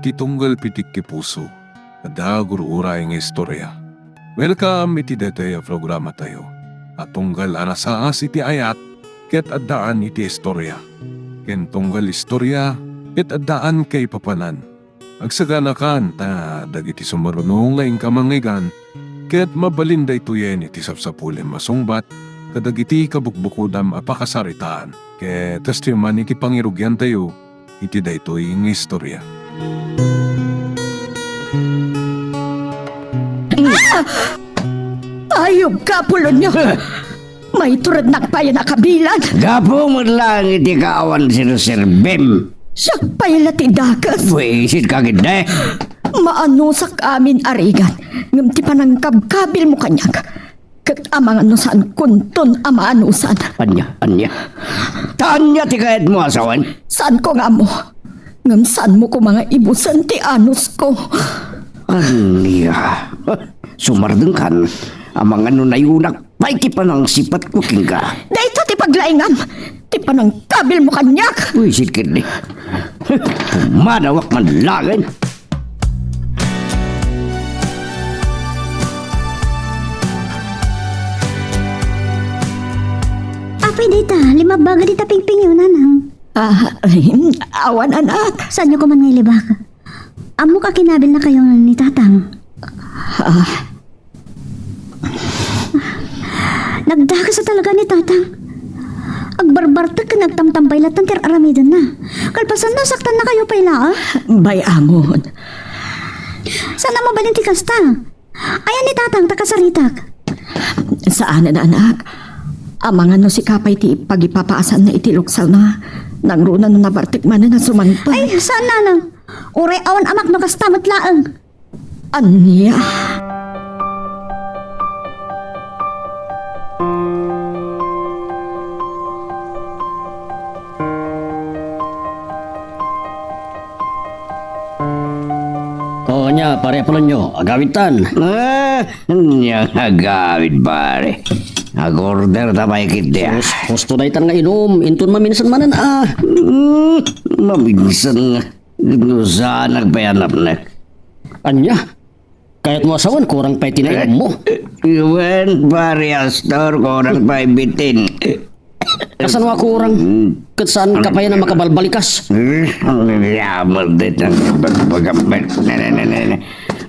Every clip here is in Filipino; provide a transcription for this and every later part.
iti tunggal pitik ki puso. Kadaguro-uray nga istorya. Welcome iti detay programa tayo. At tunggal anasaas iti ayat, ket addaan iti istorya. Ken tunggal istorya, ket addaan kay papanan. Agsaganakan ta dagiti sumarunong laing kamangigan, ket mabalinday tuyen iti sapsapulim masungbat, kadagiti kabukbukudam apakasaritaan. Ket testiman iti pangirugyan tayo, iti daytoy nga istorya. Ayog ka, Pulonyo! May turad nakpaya na kabilan! Gapo mo lang iti kaawan si Sir Bem. Siyak pa'y latidakas! Wisit ka ganda. Maanusak amin arigan, ngam ti panangkabkabil mo kanyak. Kat amang anusan kunton amaanusan. Anya. Tanya ti kayat mo asawan. Saan ko nga mo? Ngam saan mo ko mga ibusan ti anus ko? Anya. Sumardeng kan. Amang ano na yunak. Paiki pa ng sipat ko king ka. Dahito ti paglaingam. Ti panangkabil mo kanyak. Wisit ka ni. Manawak man langin. Pwede ta, limabaga di taping-ping yun, nanang. Awan anak. Saan nyo ko man ngailibak? Amo ka kinabil na kayo ni tatang. Nagdaga sa talaga ni tatang. Agbarbartag ka nagtamtambay latan tir aramidan na. Kalpasan na, saktan na kayo paila, ah. Bay amon. Saan na mabalin ti kasta? Ayan ni tatang, takasaritak. Saan na anak? Amang ano si Kapay ti pagipapaasan na itiluksaw na. Nangrunan na nabartik man na sumangpa. Ay, saan nanang? Uray awan amak no kastamot laang. Anya? O nya, pare Pulonyo, agawitan. Nya agawid pare. Nag-order ta paikit dia. Gusto na itan nga inom, intun maminsan manan Mabinsan nga. Saan nagpayanap na? Anya, kahit mo asawan, kurang pa itinayam mo. Iwan pare Astor, korang pa ibitin. Kasan mo ako kurang, kat saan ka pa yan na makabalbalikas? Ang yamal din ang pagpagapit.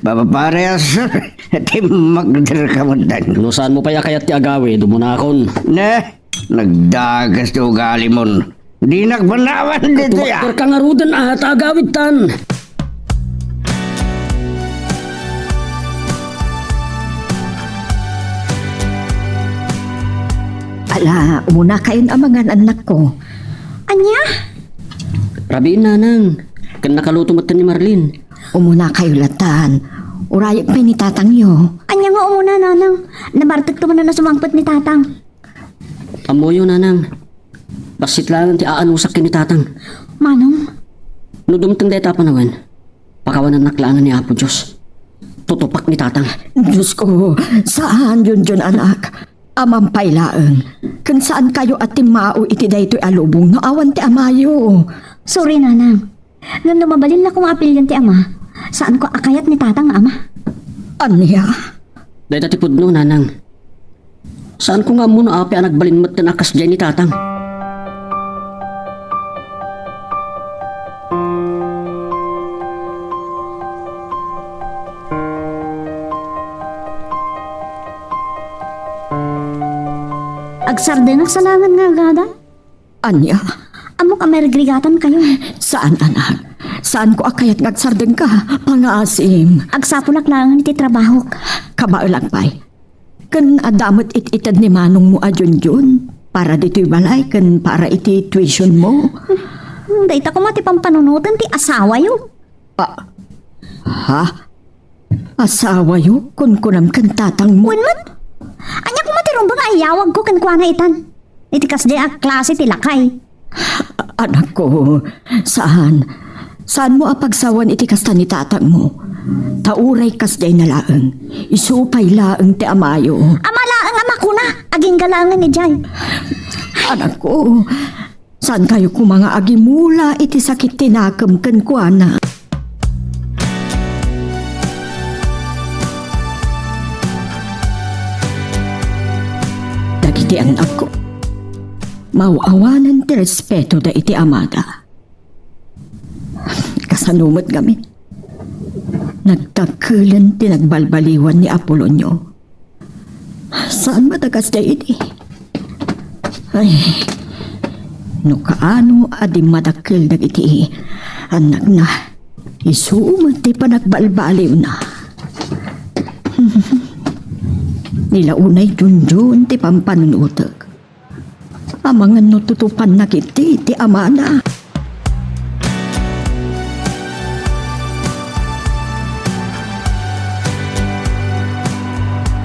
Baba pare Astor, magdara ka mo dan. Saan mo pa ya kayat ti agawi, dumunakon. Nagdagas to ugali mo. Di nagbanawan dito ya. Tumaktor ka nga rudan at agawid tan. Ala, umuna kayon amangan anak ko. Anya? Rabiin nanang, kan nakaluto matan ni Marlene. Umuna kayo latan. Urayag pa ni tatang yo. Anya nga umuna, nanang. Nabartag to man na sumangpot ni tatang. Amoyo nanang, basit lang ti aanusak ni tatang. Manong? No dumtang deta panawan, pakawanan naklangan ni Apo Diyos. Tutupak ni tatang. Diyos ko, saan yun anak? Amang pailaeng. Kung saan kayo at timao iti daytoy alubong no awan ti amayo. Sorry, nanang. Ngam lumabalin na kung apilyan ti ama. Saan ko akayat ni tatang nga ama? Anya? Dahil dati pudno nanang, saan ko nga muna api ang nagbalin mo't tinakas dyan ni tatang? Agsarden salangan nga gada. Anya? Amo ka mergrigatan kayo. Saan anak? Saan ko akayat ngagsarden ka? Pangasim. Agsapulak lang iti trabaho. Kabao lang pa'y. Kan adamot ititad ni manong mo adyon yun. Para dito'y balay, kan para iti tuition mo. Dahita ko mati pampanunutan ti asawa yo. Ha? Asawa yo? Kun kunam kan tatang mo. Wenman? Anya ko mati rumba nga iyawag ko kan kuana itan. Iti kasdi a klase ti lakay. Anak ko, saan? Saan mo apagsawan iti kasta ni tatang mo? Tauray kasday na laeng. Isupay laeng ti amayo. Amala ang ama ko na. Aging galangan ni Jay. Anak ko, saan kayo kumanga agimula iti sakit tinakam kan kuana? iti anak ko. Mauawanan ti respeto da iti amada. Kasanumot kami. Nagtagkilan ti nagbalbaliwan ni Apolonio. Saan matagas da iti? Ay, no kaano adi madakil dag iti anak na isumat ti panagbalbaliw na. Nilaunay junjun ti pampanunutag. Amangan no tutupan na kiti ti amana.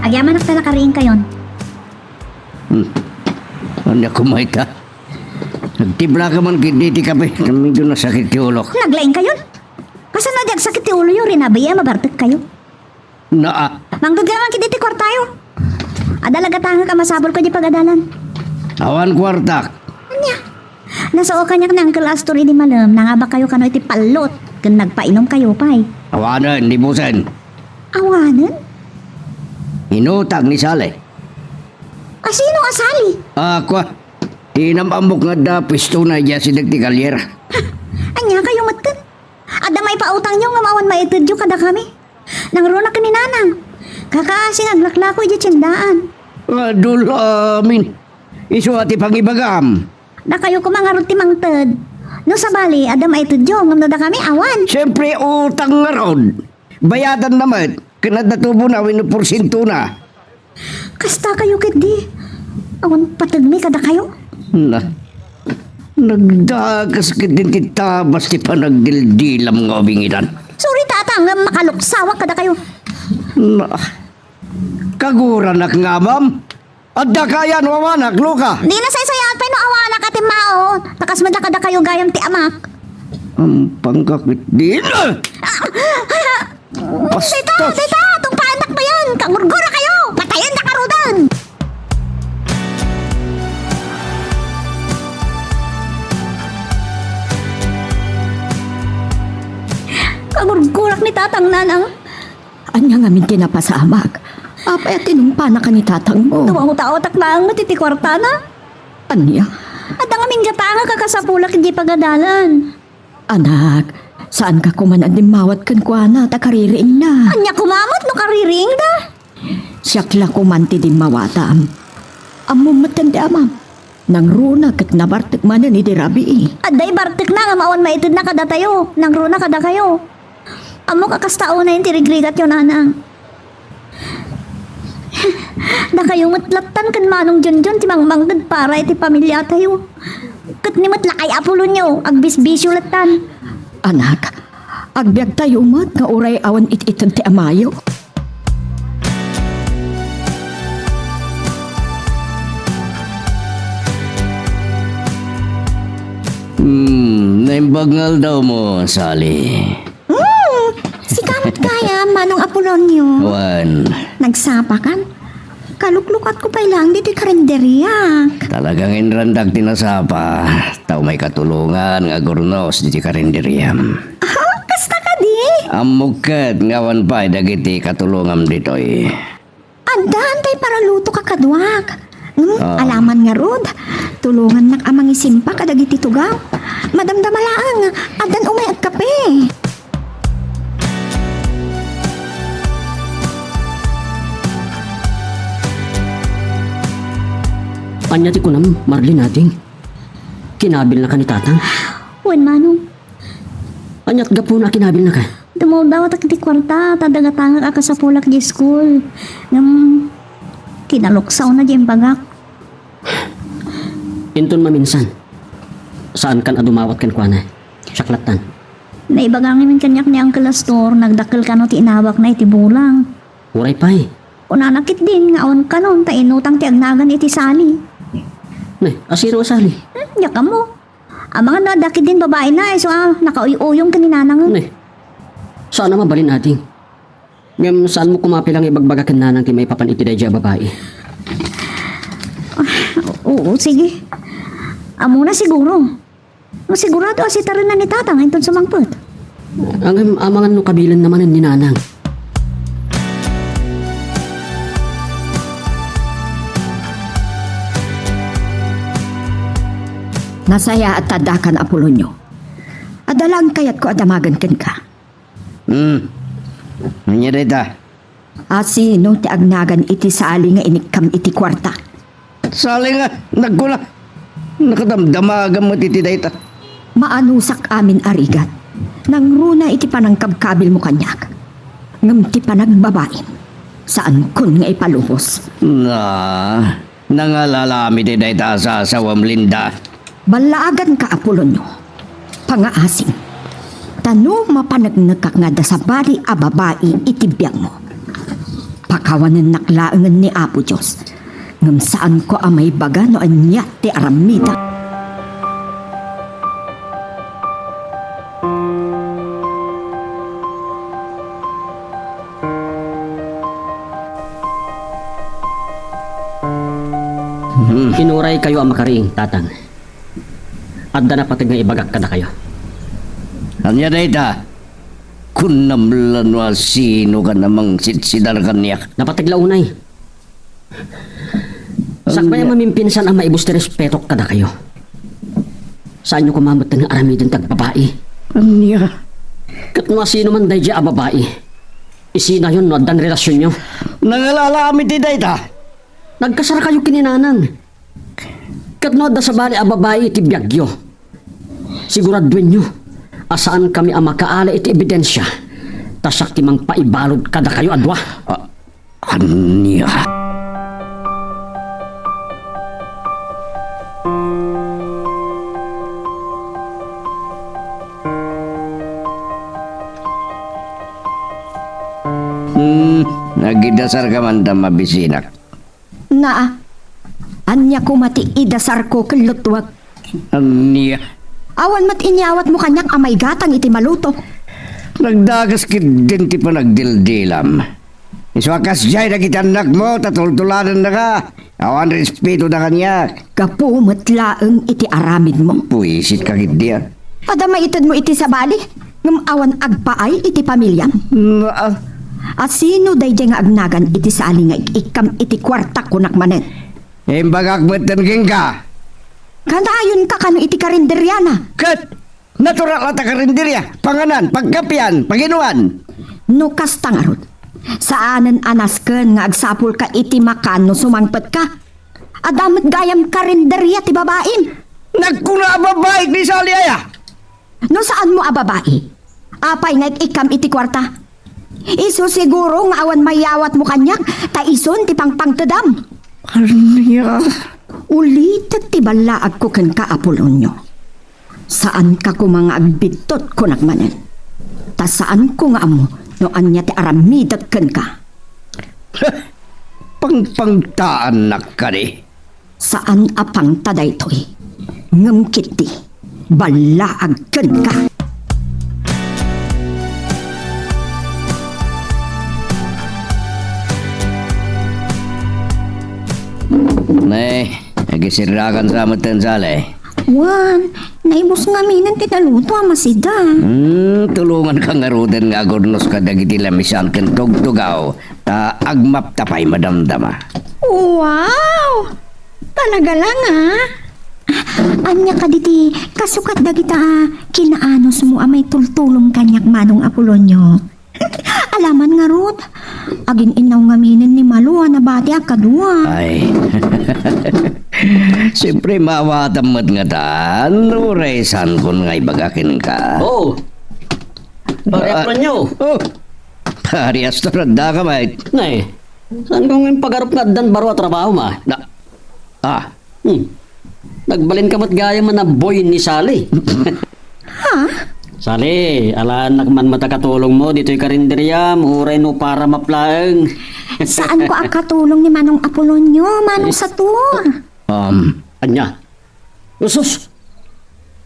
Agyaman ak tala kariing kayon. Ano ko may ka? Nagtibla ka man kiti kape. Medyo nasakit yung ulo. Naglaing kayon. Kasan na dag sakit ti ulo yung rinabaya mabartek kayo. Naa. Manggod ka naman kiti kwartayo. Adalaga tanga ka masabol ko di pagadalan. Awan kwartak. Anya? Nasao kanyak ng Uncle Astor ini malam. Nangaba kayo kano iti palot. Kan nagpainom kayo pay. Awanan, libusan. Awanan? Inutag ni Sale. Sino asali? Ako, tinamamok nga da pisto na dya si Dagti Galyer. Anya kayo matan. Ada may pautang nyo nga mawan maitid yung kada kami. Nangruna ka ni nanang. Kakaasing aglaklako yung tsindaan. Adul amin. Isu ati pangibagam. Da kayo kumangarot ti mangted. No sa bali, ada maitid yung nga da kami awan. Siyempre utang nga ron. Bayadan naman. Kanadatubo na winuporsinto na. Kasta kayo kidi. Awan patagmi kada kayo. Na. Nagdagas ka din kita basti pa nagdildilam nga obingidan. Sorry tatang, makaluksawa kada kayo. Na. Kaguran nak nga ma'am. Adda kaya wawanak, Luka. Di na saysayan pa no awana ka ti mao. Takas madla kada kayo gayam ti amak. Ang pangkakit din. Tita, tita, itong paanak ba yan? Kagurgura kayo! Patayin na karudan! Kagurgurak ni tatang nanang. Anya nga min tinapasamag. Apay at tinumpa na ka ni tatang mo. Tuwang utaotak na ang matitikwarta na. Anya? At ang aming gatanga kakasapulak hindi pagadalan. Anak, saan ka kumanan din mawat kan kuana ta kaririing na. Anya kumamot no kariring da. Siyakla kumanti din mawatam. Among matandi amam. Nang runa kat nabartik manan ni dirabi. Aday bartik na nga mawan maitid na kada tayo. Nang runa kada kayo. Amo kakastao na yung tirigrigat yun nanang. Da kayo matlatan kan manong Junjun ti mangmanggad para iti pamilya tayo. Kat ni matlakay apulo nyo, agbisbisyo latan. Anak, agbyag tayo mat nga uray awan it-itan ti amayo. Naimbagal daw mo, Sally. Si kamot kaya, manong Apolonio. Wan, Nagsapa kan? Kaluklukat ko pa lang dito karinderya. talagang inrandag tinasapa. Tao may katulungan nga gurnos di karinderyam. Kasta ka di? Amugkat ngawan pa dagiti katulungam ditoy. Antay para luto ka kadwak. Alaman nga rod. Tulungan nak amang isimpa kadagiti tugaw. Madamdamalaang, adan umay at kape. Anya ti kunam, Marlin nating. Kinabil na ka ni tatang. Wan manong. Anyat gapo na kinabil na ka. Dumaw daw at di kwarta, tadagatanga ka sa pulak di school. Ngam, kinaluksaw na di bagak. Inton maminsan. Saan kan adumawat kan kuana? Saklatan. Naibagang namin kanyak ni Uncle Astor, nagdakil ka no ti inawak na iti bulang. Uray pay. Unanakit din, nga on kanon, ta inutang ti agnagan iti sali. Ne, asiro asali. Yaka mo. Ang mga nadakit din babae na, so nakauyuyong kaninanang. Ne. Saan na mabalin nating? Ngam saan mo kumapilang ibagbagakan na nang ti may papaniti dayja babae? Oo, sige. Amo na siguro. Sigurado asita rin na ni tatang inton sumangpot. Ang amangan no kabilan naman ni nanang. Nasaya at tadakan Apolonyo. Adalang kayat ko adamagan ken ka. Anya dayta? Asino ti agnagan iti sali nga inikam iti kwarta. Sali nga, nagkula. Nakadamdamagan mo titi dayta. Maanusak amin arigat. Nang runa iti panangkabkabil mo kanyak. Ngam ti panagbabaim. Saan kun nga ipalubos. Nangalalami ti dayta sa asawam Linda. Balaagan ka Apolonyo. Pangaasing. Tano mapanagnagkak nga da sa bali a babae itibiyang mo. Pakawanan naklaangan ni Apo Diyos. Ngam saan ko amay baga no anya ti aramida. Inuray kayo ang makariing, tatang. Adda na patag nga ibagak ka na kayo. Anya dayta? Kun namlan wa sino ka namang sitsidar kanyak. Napatagla unay. Sakbay ang mamimpinsan ang maibus ti respeto ka na kayo. Saan nyo kumamot ng aramidin tag babae? Anya? Kat no sino man day a babae. Isina yun no addan relasyon nyo. Nangalalami ti dayta? Nagkasara kayo kininanan. Kat no adda sa bali a babae iti biyagyo. Siguraduin nyo. Asaan kami ang makaala iti ebidensya. Tasak timang paibalod kada kayo adwa. Anya? Nagidasar ka man ta mabisinak. Naa. Anya ko mati idasar ko kalutwag. Anya? Awan mat inyawat mo kanyak amay gatang iti maluto. Nagdagas kit din ti pa nagdildilam. Iswakas jay na kitanak mo, tatultulanan na ka. Awan respeto na kanya. Kapu matlaeng iti aramid mo. Puisit ka kit diya. Adama itad mo iti sabali. Ngam awan agpaay iti pamilyam. At sino day nga agnagan iti sali nga ikam iti kwarta kunak manen. Imbagak betengging ka. Kanayon ka kano iti karinderyana. Kat! Natural at karinderya. Panganan, pagkapian, paginuan. No kastangarod. Saanan anasken nga agsapul ka iti makan no sumangpet ka. Adamet gayam karinderya ti babaim. Nagkuna babaik ni Saliaya. No saan mo ababae? Apay nga ikam iti kwarta. Iso siguro nga awan mayawat mo kanyak, ta ison ti pangpangtedam. Arnya. Ulitet ti balaag ko ken ka Apolonyo. Saan ka ko mga agbitot ko nakmanen? Ta saan ko nga amo no anya ti aramidat ken ka? Pangpangtaan nak ka di. Saan apang taday to'y? Ngam kiti, balaag ken ka. Nay, nagisirakan sa amatan salay. Wan, naibos nga minan tinaluto amasida. Tulungan ka nga roden nga agornos ka dagiti lamisan ken tugtugaw. Ta agmap tapay madamdama. Wow! Talaga lang Anya ka diti, kasukat dagita kinaanos mo amay tultulong kanyak manong Apolonyo. Alaman nga rod, agin inaw nga minin ni Maluwa na bati akadwa. Ay. Siyempre mawatamat nga tan. Nuresan kun nga ibagakin ka. Oh! Pare nyo! Oh! Parias to randa ka ba? Nay, saan kong yung pag-arap nga dan baro at trabaho ma? Nagbalin ka mat gaya man na boy ni Sally. Sally, alaan man matakatulong mo dito'y karinderya, muray no para maplaeng. Saan ko akatulong ni Manong Apolonyo, Manong Satur? Anya? Usus,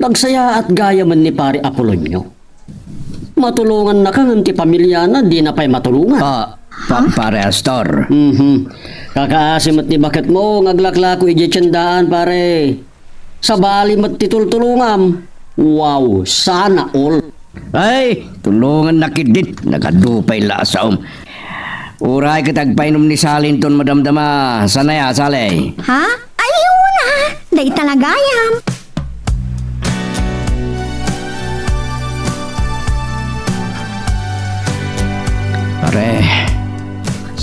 nagsaya at gaya man ni pare Apolonyo. Matulungan na kang anti pamilya na, di na pa'y matulungan. Pare Astor. Kakaasim at ni bakit mo, ngaglaklako ijetsandaan pare. Sa bali mat titultulungam. Wow, sana all. Ay, tulungan na kidit. Nagadupay lasaom. Uray katagpainom ni Salinton madamdama. Sanay salay. Ha? Ayaw na! Day talagayam!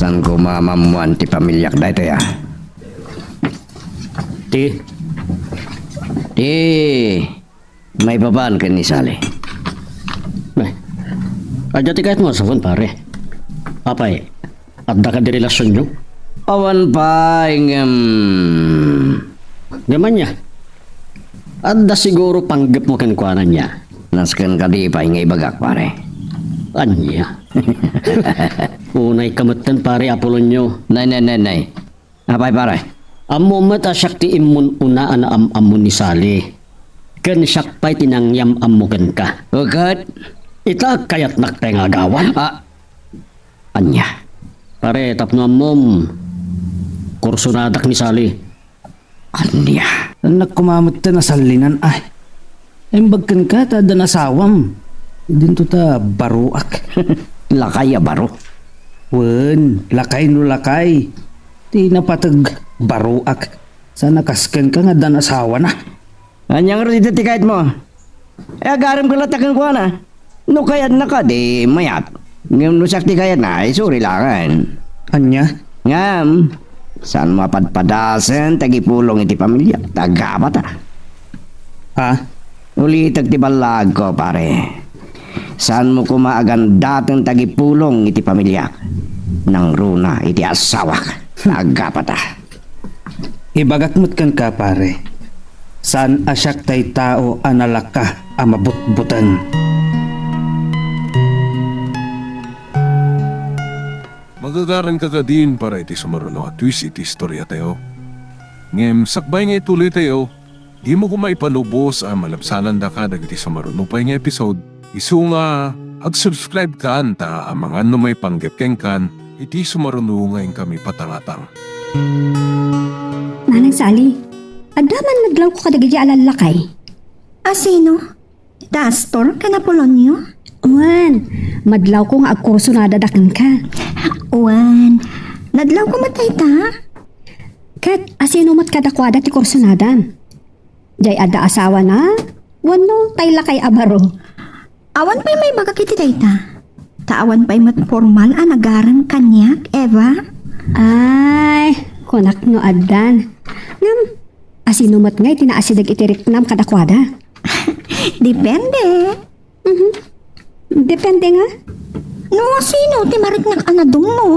San ko mamamuan ti pamilyak dito ya? Ti, Di, may babaan ka ni Sally. may. Adya ti kahit mo sa pare. Apay, adda ka di relasyon nyo? Awan pa, Gaman niya. Adda siguro panggap mo kankwanan niya. naskan ka di pa ingay bagak pare. Anya. Unay kamutan pare Apolonyo. Nay. Apay pare? Amo mata syakti imun una ana amun ni Sali. Ken syakpay tinangyam amugan ka. Ugat? Ita kayat naktay nga agawan. Anya. Pare tapno mom. Kursunadak ni Sali. Anya. Anak kumamot ta na salinan ay. Embagkan ka ta da nasawam. Dinto ta baruak. Lakay baro. Wen, lakay no lakay. Di napatag baruak. Sana kasken ka nga dan asawa na. Anyang rin dito tikait mo. Agaram ko latakan ko na. No kayat na ka, di mayat. Ngam no sakti kayat na, ay suri langan. Anya? Ngam, saan mapadpadasan, tagipulong iti pamilya. Tagapa ta. Ha? Ulitag ti balag ko, pare. Saan mo kumaagandatang tagipulong iti pamilya. Nang runa iti asawa. Tagapa ta. Ibagakmot kan ka pare. San asyak tay tao analaka amabutbutan. Magagaran ka din para iti sumaruno at twist iti istorya tayo. Ngem sakbay nga ituloy tayo, di mo kumaipanubos ang malapsanan da ka dagiti sumaruno pa nga episode. Isu nga, ag-subscribe ka anta ang mga may panggepkeng kan, iti sumaruno ngayon kami patangatang. Nanang Sally, adaman naglaw ko kadagiti alalakay. Sino? Dastor ka na Polonyo? Wan, madlaw ko nga agkurso na dadakan ka. Uwan, nadlaw ko matay ta? Kat asino mat kadakwada ti kursunadan. Jay ada asawa na, wano tay lakay abaro. Awan pa'y may baga kiti dayta. Taawan pa'y mat formal nagaran kanyak, Eva? Ay, kunak no adan. Ngam, asino mat ngay tinaasidag itirik nam kadakwada. Depende. Depende nga. No, sino ti marik ng anadong mo?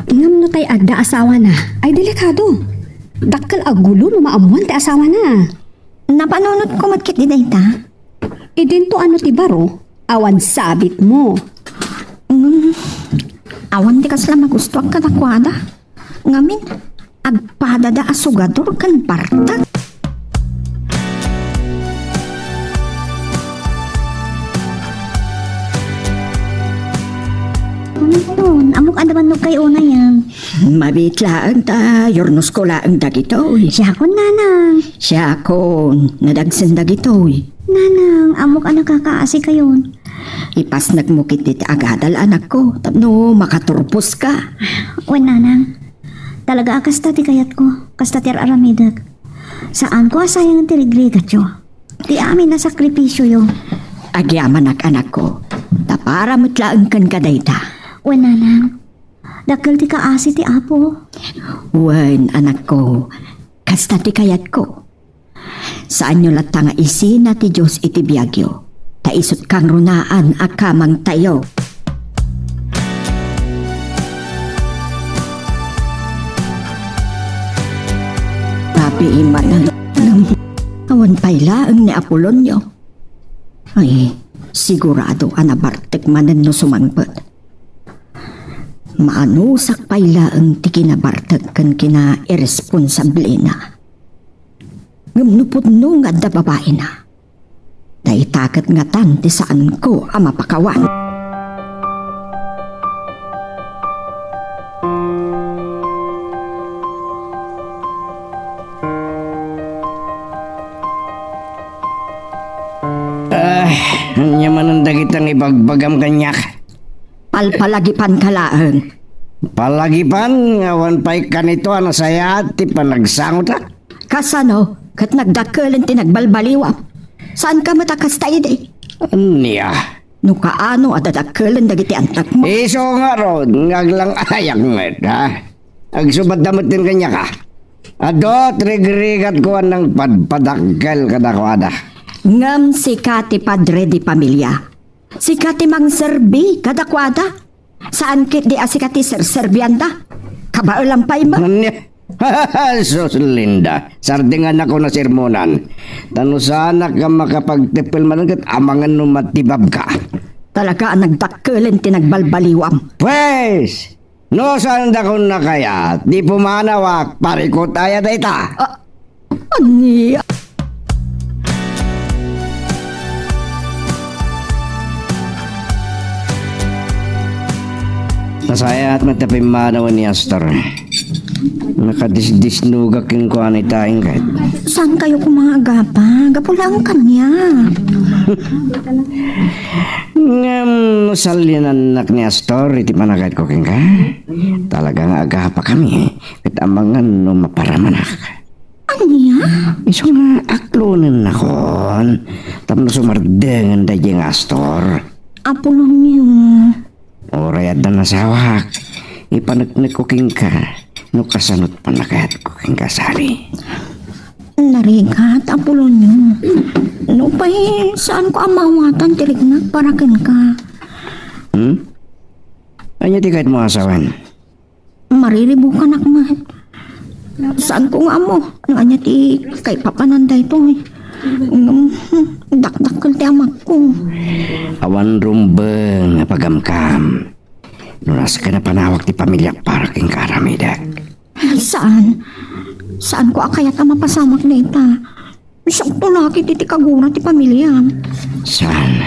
Ngam no tay ada asawa na, ay delikado. Dakkel agulo no maamuan ti asawa na. Napanunot ko matkit di dayta? Idinto ano ti baro, awan sabit mo. Awan di kasla magusto ang kadakwada. Ngamin, agpadada asugador kan partag. Ano amok adaman no kay una yan. Mabitlaan ta, yornos ko laang dagitoy. Siya ko nanang. Siya kon, nadagsan dagitoy. Nanang, amok anak kakaasi kayon. Ipas nagmukit iti agadal anak ko, tapno makaturpos ka. Wen nanang, talaga akasta ti kayat ko, kasta ti aramidag. Saan ko asayang ti regregat yo? Ti amin na sakripisyo yo. Agyaman anak ko, tapara matlaang kan kadayta. Wen nanang, dakkel ti kaasi ti apo. Wen anak ko, kasta ti kayat ko. Saan nyo latang isi na ti Diyos iti biyagyo, taisot kang runaan akamang tayo. Papi iman ng awan pailaang ni Apolonyo. Ay, sigurado anabartek manen no sumangpet. Maanusak pailaang ti kinabartek kan kina irresponsable na. Ngamnupot no nga da babae na. Daitakat nga tan ti saan ko ang mapakawan. Yaman ang dagitang ibagbagam kanyak. Palpalagipan kalaang. Palagipan, awan pa'y kanito ano saya, ti panagsangot ta. Kasano, kat nagdakalan ti nagbalbaliwa. Saan ka matakas tayo di? Anya, No kaano adadakkelan dagiti antak mo. Iso nga ron, ngaglang ayak met, ha? Agsubat damot din kanya ka. Adot, rigrigat ko ng padpadakkel kadakwada. Ngam si Kati Padre di Pamilya. Si Kati Mang Serbi kadakwada. Saan kit di asikati serbianda? Kabaulampay ba? Sus Linda, sardingan ako na sermonan. Tano sana ka makapagtipil man kat amangan no matibab ka. Talaga ang nagdakkelan tinagbalbaliwam. Pues, no saan da ko na kaya, di pumanawak, parikot aya da ita. Aniya. Nasaya at matapimanawan ni Astor. Nakadisdisnuga king ko anay tayong kahit. Saan kayo kumagapa? Gapulang kanya. Ngam, salyan anak ni Astor, iti managad ko king ka. Talagang aga pa kami, kat amangan no maparamanak. Anya? Iso nga aklonin nakon, tapno sumardengan da jeng Astor. Apulong niyo. Orayad na nasawak, ipanagnig ko king ka, no kasanot panagad ko king kasali. Narigat, apulong niyo. No pa saan ko amawatan tirignak para ken ka? Anya di kahit mo asawan? Mariribukan akmat. Saan ko nga mo? Anya ti kay papananday to eh. Dakdakkel ti amak ko. Awan rumbeng pagamkam. Nuras ka na panawag ti pamilya para king karamidak. Saan? Saan ko akayat ang mapasamak na ita? Siyang tulaki ti kagura ti pamilya. Saan?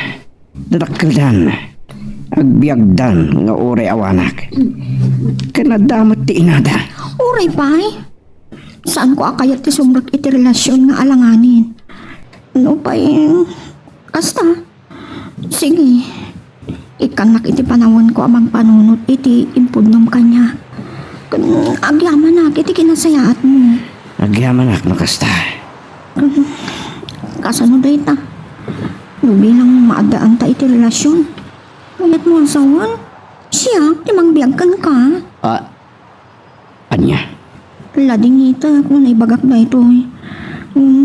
Dadakkeldan. Agbiagdan nga oray awanak. Kanadamot ti inada. Uray pa'y. Saan ko akayat ti sumrak iti relasyon nga alanganin? No pa'y. Kasta. Sige. Ikanak iti panawan ko amang panunot iti impudnom kanya. Agyaman na iti kinasayaat mo. Agyaman ak makasta. Kasano da ita? No bilang maadaan ta iti relasyon. Mayat mo asawan. Siya, timangbiagkan ka. Anya? Lading ita kung naibagak na ito eh.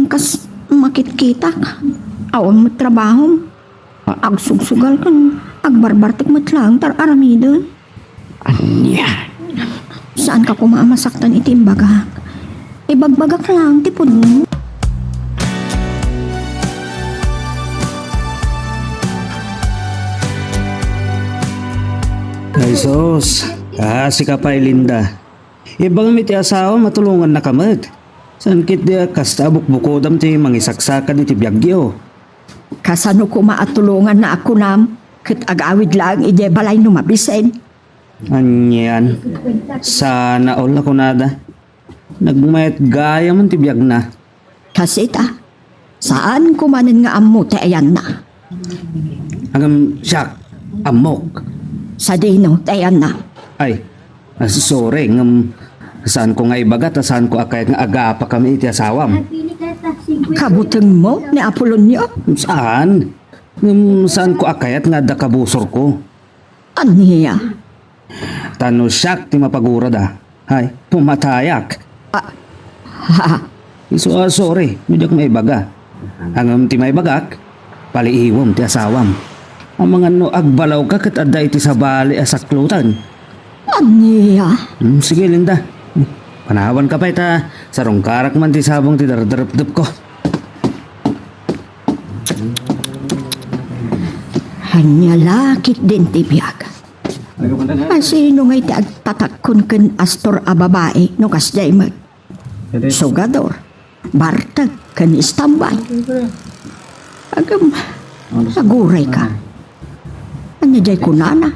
Kas makitkitak. Awan mo trabaho. Agsugsugal kan. Agbarbartik mo lang tar aramidon. Anya? Saan ka kumamasaktan iti imbagak? Ibagbagak lang tipod mo. Ay sos, si Kapay Linda. Ibang may ti asawa matulungan na kamad. San kit dia kasta bukbukodam ti mangisaksakan iti biyagyo. Kasano ko maatulungan na ako nam. Kat agawid lang ije balay no mabisen. Anyan, sana all ako nada. Nagmayat gaya man ti biyag na. Kasi ta, saan kumanin nga amo te ayan na? Hanggang siyak, amok. Sa dino te ayan na. Ay, sorry, saan ko nga ibagat, saan ko akay nga aga pa kami iti asawam. Kabuteng mo ni Apolonio? Saan? Saan ko akayat nga dakabusor ko? Aniya? Tano siyak ti mapagura da. Hay, pumatayak. Ha? So, sorry, hindi ko maibaga. Hanggang ti maibagak, paliiwam ti asawam. Ang mga no agbalaw ka kat aday ti sabali asaklutan. Aniya? Sige, Linda. Panawan ka pa ita. Sarong karak man ti sabong ti dardarap-dup ko. Hanya lakit din ti biyag. Sino nga iti agtatakon ken Astor a babae no kasjay mag. Sugador, bartag, ken istambay. Agam, aguray ka. Anya jay kunana.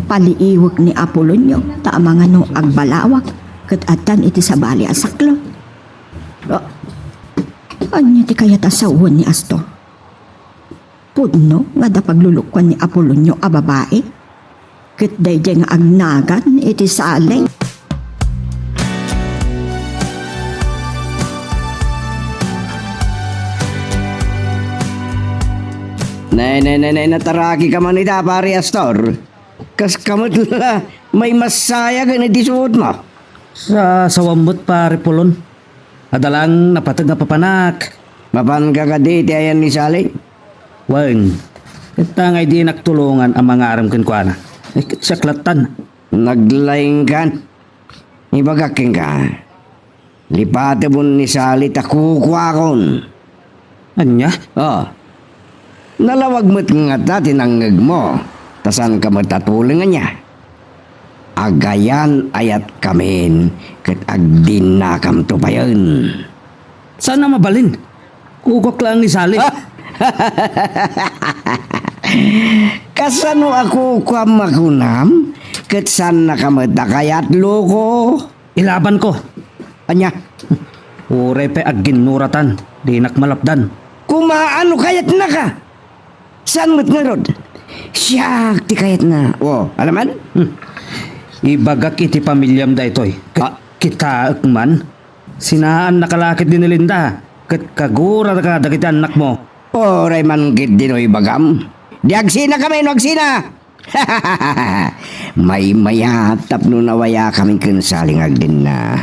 Paliiwag ni Apolonio, taamangan no agbalawak, ket atan iti sabali asaklo. Anya ti kayat asawon ni Astor. Pudno nga da paglulukwan ni Apolonio a babae. Ket dayjay nga agnagan iti salay. Nay, nataraki ka man ita, pare Astor. Kas kamot la, may masaya ka na disuot mo. Sa sawamot pare Pulon. Adalang napatag nga papanak. Mapan ka ka di, ayan ni Sally. Wang, itangay di naktulungan ang mga aram kinkwana. Saklatan. Naglaing kan. Ibagaking ka. Lipate mo ni Sally takukwakon. Anya? Oh. Nalawag mo't nga ta tinangag mo. Tasan ka matatulingan niya. Agayan ayat kamin kat agdin na kam to pa yun. Sana mabalin? Kukok lang ni Sally. Kasano ako kwamakunam? Kat san na kamatakayat loko? Ilaban ko. Anya? Uray pa agginuratan. Di nakmalapdan. Kumaano kayat na ka? San mo't nga rod? Siyak ti kayat na. Oh, alaman? Ibagak iti pamilyam da ito'y. Kita man. Sinaan nakalakit din ni Linda. Kat kagura ka dagiti anak mo. Oray man git dinoy bagam. Diagsina kami, nagsina! May mayatap no nawaya kaming kinsalingag din na.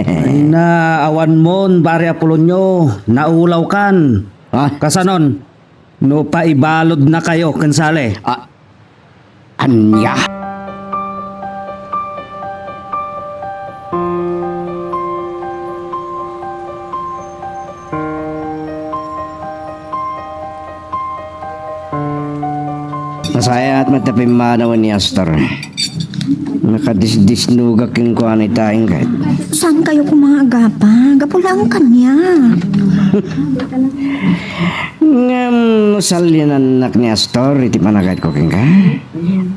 Ay na, awan mon, pare Apolonio. Naulaw kan. Ah? Kasanon, no paibalod na kayo, kansale. Anya? Masaya at matapimanawan ni Astor. Nakadisdisnuga king kuha ni tayong kahit. Saan kayo kumagapa? Gapulang kanya. Ngam, salyan anak ni Astor, iti panagad ko king ka.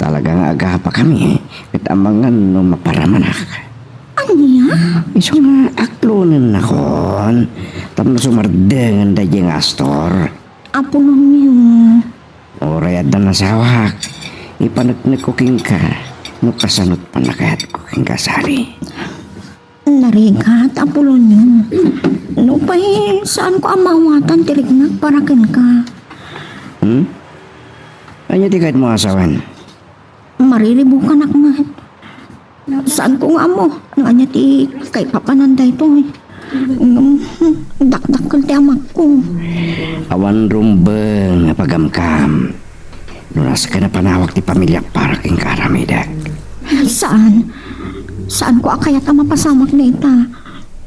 Talagang aga pa kami. At amangan no maparamanak. Anya? Iso nga aklonin ako. Tapos sumardengan da yung Astor. Apolonyo. Oray at na nasawak. Ipanagnig ko king ka. No kasanot panagad ko king kasari. Narigat, Apolonyo. No pa'y saan ko amawatan tirignak para kin ka? Ano di kahit mo asawan? Mariribukan akmat. Saan ko nga mo? Nga niya ti kay papananday to eh. Dakdakal ti amak ko. Awan rumbeng pagamkam. Nuras ka na panawag ti pamilya para king karamidak. Saan? Saan ko akayat ang mapasamak na ita?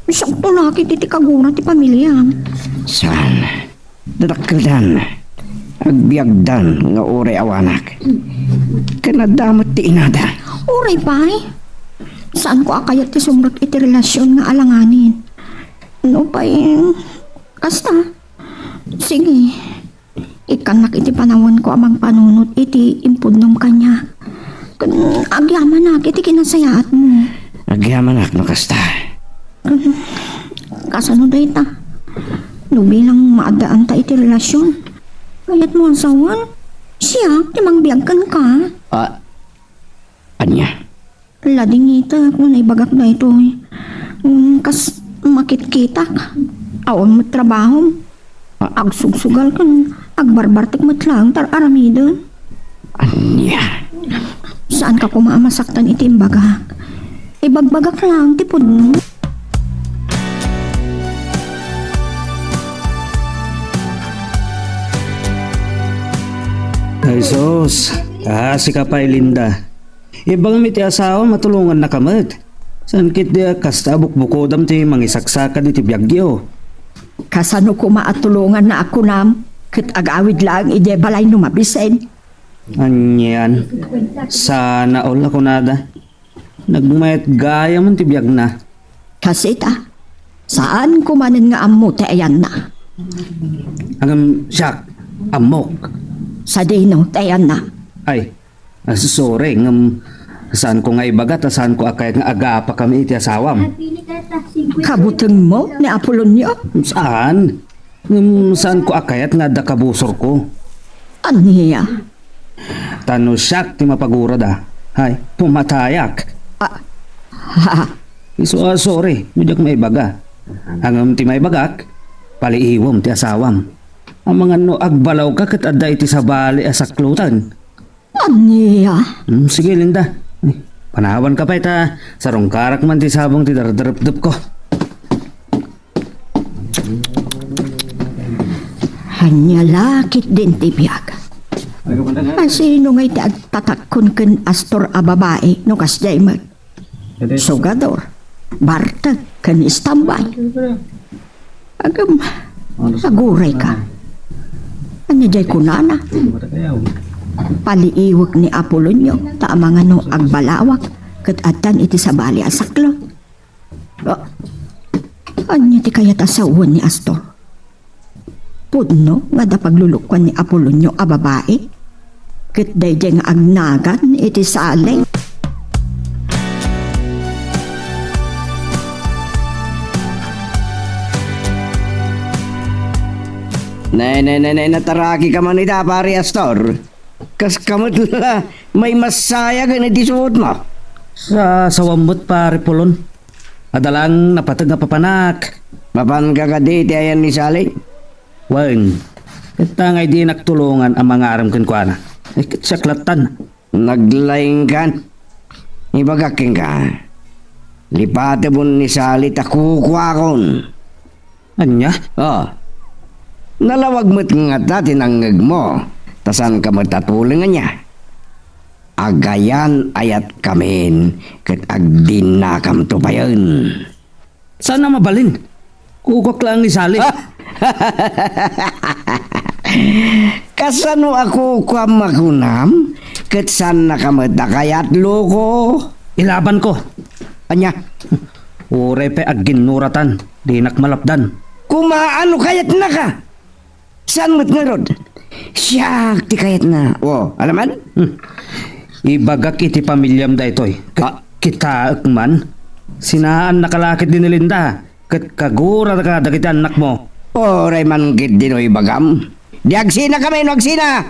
Siyang tulaki ti kagura ti pamilya. Saan? Dadakildan. Agbiagdan nga oray awanak. Kanadamat ti inada. Uray pa'y. Saan ko akayat ti sumrot iti relasyon nga alanganin? No pa'y. Kasta. Sige. Ikanak iti panawan ko amang panunot iti impudnom kanya. Agyaman na iti kinasayaat mo. Agyaman ak no kasta. Kasano da ita? No bilang maadaan ta iti relasyon. Kayat mo asawan. Siya, timangbiagkan ka. Anya? Lading ita kung naibagak na ito eh. Kas makitkitak. Aon mo trabaho. Agsugsugal kan. Agbarbartik mo lang tar aramidon. Anya? Saan ka kumamasaktan iti imbagak? Ibagbagak lang tipod mo. Ay sos, si ka pa Linda. Ibang miti asawa matulungan na kamat. San kit dia kasta bukbukodam ti mangisaksakan iti biyagyo. Kasano ko maatulungan na ako nam? Kit agawid lang ije balay numabisen. Anyan, sana all ako nada. Nagmayat gaya man ti biyag na. Kasi ta, saan kumanin nga amo te ayan na? Hanggang siyak, amok. Sa dino te ayan na. Ay, sorry, saan ko nga ibagat, saan ko akay nga aga pa kami iti asawam. Kabuteng mo ni Apolonio? Saan? Saan ko akayat nga da kabusor ko? Aniya? Tano siyak ti mapagura da. Hay, pumatayak. Ha? Sorry, medyak may baga. Hanggang ti may bagak, paliiwom ti asawam. Ang mga no agbalaw ka kat adda iti sa bali asaklutan. Anya? Sige Linda. Ay, panawan ka pa ita. Sarong karak man ti sabong ti dardarap-dap ko. Hanya lakit din ti biyag. Asino ngay ti agtatakon ken astor a babae no kasjay mag sugador, bartag ken istambay. Agam, aguray ka. Anya jay kunana. Paliiwag ni Apolonio ta mga no agbalawak ket atan iti sabali asaklo. Anya ti kayat asawan ni Astor. Pudno nga da paglulukwan ni Apolonio a babae ket dayjay nga agnagan iti sali. Nay, nataraki ka man ita, pare Astor. Kas kamot la, may masaya ka na disuot mo. Sa sawamot pare Pulon. Adalang napatag nga papanak. Mapan ka ka di, ayan ni Sally. Wan, katangay di naktulungan ang mga aram kuana. Ay katsaklatan. Naglaing kan. Ibagaking ka. Lipate mo ni Sally takukwakon. Anya? Oh. Nalawag mo't nga ta tinangag mo. Tasan ka matatulingan niya. Agayan ayat kamin ket agdin na kam to pa yun. Sana mabalin? Kukok lang ni Sally. Kasano ako kwam makunam ket san na kamadakayat loko. Ilaban ko. Anya, Ure pe agginuratan. Di nakmalapdan. kumaano kayat na ka? San mo't nga rod? Siyak ti kayat na. Oh, alaman? Ibagak iti pamilyam da itoy. Kita man. Sinaan nakalakit din ni Linda. Kat kagura ka dagiti anak mo. Oray man gid dinoy bagam. Diagsina kami no agsina.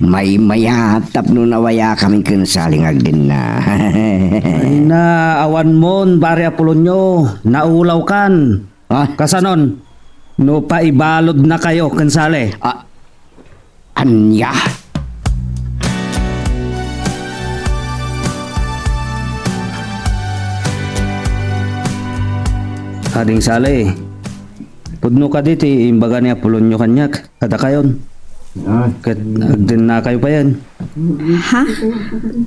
May mayatap no nawaya kami kinsaling agdin na. Ay na, awan mon, pare Apolonio. Naulaw kan. Ah, Kasanon, no paibalod na kayo, kansale. anya. Kading sale. Pudno ka diti, imbaga ni Apolonio kanyak. Kada kayon. Kat agdin na kayo pa yan. Ha?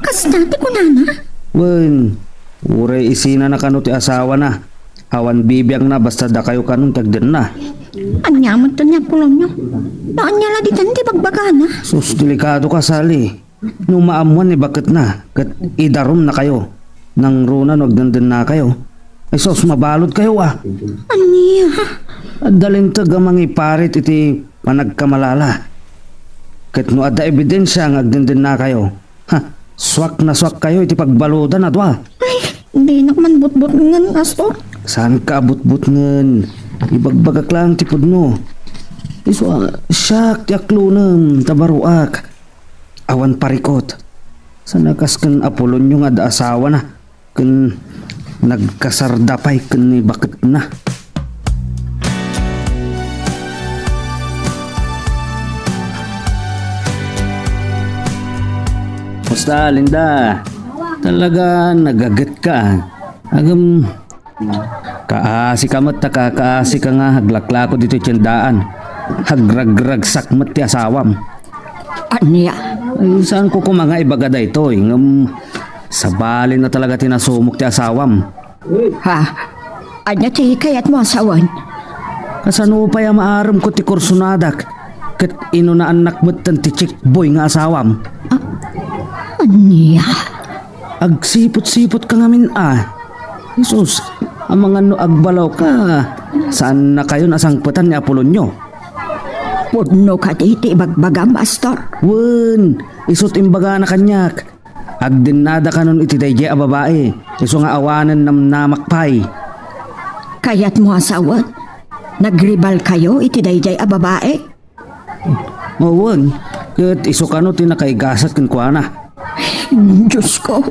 Kas dati ko nana? Wen, ure isina na kano ti asawa na. Awan bibiyang na basta da kayo kanon tagden na. Anya mo to niya Polonyo. Daan niya la di tanti bagbagana. Sus, delikado ka sali. Nung maamuan ni bakit na. Kat idarom na kayo. Nang runa nagdanden na kayo. Ay sus, mabalod kayo ah. Anya? At dalintag ang mga iparit iti panagkamalala. Kat no ada ebidensya ang agdenden na kayo. Ha, swak na swak kayo iti pagbaludan at wa. Ay, di nakman butbut ngan Astor. Saan ka abot-but ngen? Ibagbagak lang tipod no. Iso siyak ti aklunem tabaruak. Awan parikot. Sa nakas kan Apolonio nga da asawa na. Kan nagkasardapay kan ni bakit na. Basta Linda, talaga nagagat ka. Agam kaasi ka mat kaasi ka nga haglaklako dito tiyandaan. Hagragrag sakmat ti asawam. Anya? Ay, saan ko mga ibagada ito eh. Ngam, sabali na talaga tinasumok ti asawam. Ha? Anya ti kayat mo asawan? Kasano pa yung maaram ko ti kursunadak. Kat ino na anak mo't ti chick boy nga asawam. Anya? Agsipot-sipot ka ngamin ah. Jesus, ang mga no agbalaw ka. Saan na kayo nasangputan ni Apolonio? Pudno ka diti bagbagam Astor. Wen, isot imbaga na kanyak. Agdin nada kanon iti dayjay a babae. Iso nga awanan nam namakpay. Kayat mo asawan? Nagribal kayo iti dayjay a babae? Wen, ket iso kano tinakaigasat ken kuana. Diyos ko.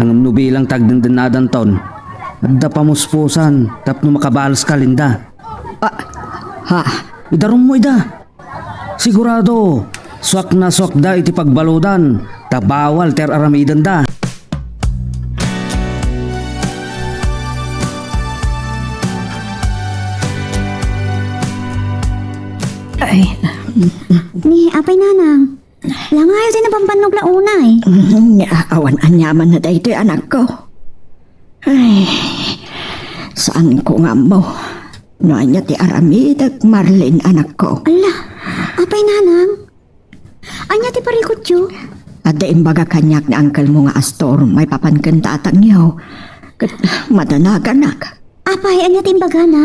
Ang nubilang tagdendanadan taon. Adda pamuspusan tapno makabalas ka Linda. Ha? Idarong mo ida. Sigurado, swak na swak da iti pagbaludan, tabawal ter aramidan da. Ay, Ni, apay nanang. Langayo din na pampanog na unay. awan anyaman na dahito anak ko. Ay, saan ko nga mo? Noanya ti Aramidag Marlene anak ko. Ala, apay nanang. Anya ti parikot yo. Ada imbaga kanyak na angkel mo nga Astor, may papankan tatang niyaw. Kat madanagan. Apay, anya ti imbaga na.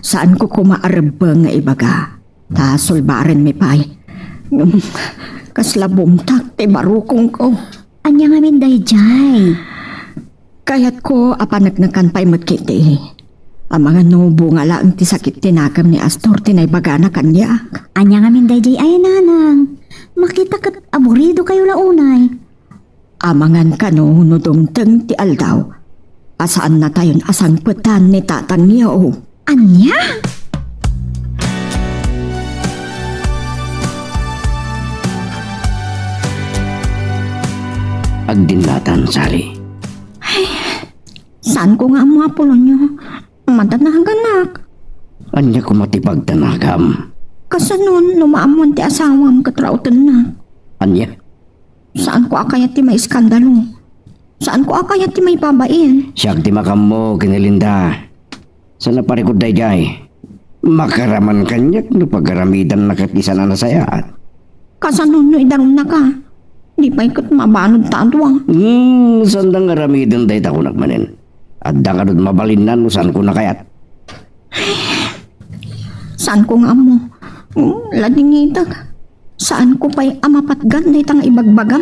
Saan ko kumaarba nga ibaga? Ta sulbaren mi pay. Kasla bumtak ti barukong ko. Anya nga min dayjay. Kayat ko apanagnakan pay matkiti. Ang mga nubo nga lang ti sakit tinakam ni Astor tinaybaga na kanya. Anya nga min dayjay ay nanang. Makita kat aburido kayo launay. Amangan ka no nudumteng ti aldaw. Asaan na tayon asang petan ni tatang niya o. Anya? Agdinlatan, Sally. Saan ko nga ang mga pulo niyo? Madanaganak. Anya ko matipagtanagam. Kasanon lumaamon ti asawam katrautan na. Anya? Saan ko akayat ti may iskandalo? Saan ko akayat ti may babain? Siyak di makam mo, kinilinda. Sa naparikod dayjay. Makaraman kanyak no pagkaramidan na katisa na nasayaan. Kasanon no idaron na ka. Di pa ikot mabanod tatwang. Sandang aramidan day takunak manin. At dangadod mabalinan no saan ko na kayat. Saan ko nga mo? Ladingidag. Saan ko pa'y amapatgan na itang ibagbagam?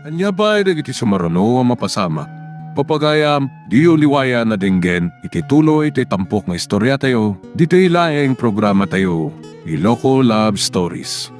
Anya ba ay iti sumarano ang mapasama? Papagayam, di uliwaya na dinggen, iti tuloy iti tampok nga istorya tayo, dito ilaing programa tayo, Iloko Love Stories.